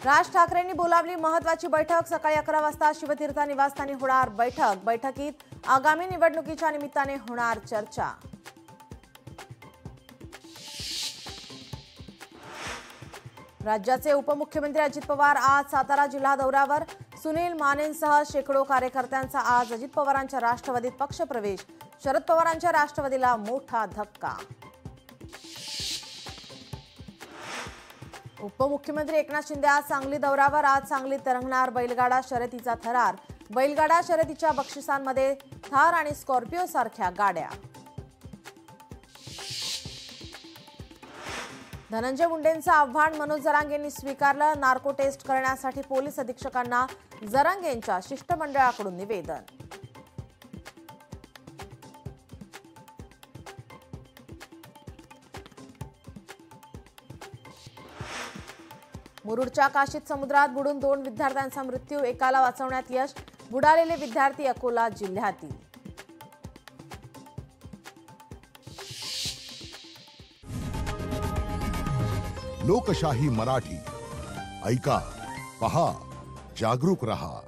राज ठाकरेंनी बोलावली महत्त्वाची बैठक। सकाळी 11 वाजता शिवतीर्थ निवासस्थानी होणार बैठक। बैठकीत आगामी निवडणुकीच्या निमित्ताने होणार चर्चा। राज्याचे उपमुख्यमंत्री अजित पवार आज सातारा जिल्हा दौऱ्यावर। सुनील मानेंसह शेकडो कार्यकर्त्यांचा आज अजित पवारांच्या राष्ट्रवादीत पक्षप्रवेश। शरद पवारांच्या राष्ट्रवादीला मोठा धक्का। उपमुख्यमंत्री एकनाथ शिंदे आज सांगली दौऱ्यावर। आज सांगलीत तरंगणार बैलगाडा शर्यतीचा थरार। बैलगाडा शर्यतीच्या बक्षिसांमध्ये थार आणि स्कॉर्पिओ सारख्या गाड्या। धनंजय मुंडेंचं आव्हान मनोज जरांगेंनी स्वीकारलं। नार्को टेस्ट करण्यासाठी पोलीस अधीक्षकांना जरांगेंच्या शिष्टमंडळाकडून निवेदन। मुरुडच्या काशीत समुद्रात बुडून 2 विद्यार्थ्यांचा मृत्यू। एकाला वाचवण्यात यश। बुडालेले विद्यार्थी अकोला जिल्ह्यातील। लोकशाही मराठी ऐका, पहा, जागरूक रहा।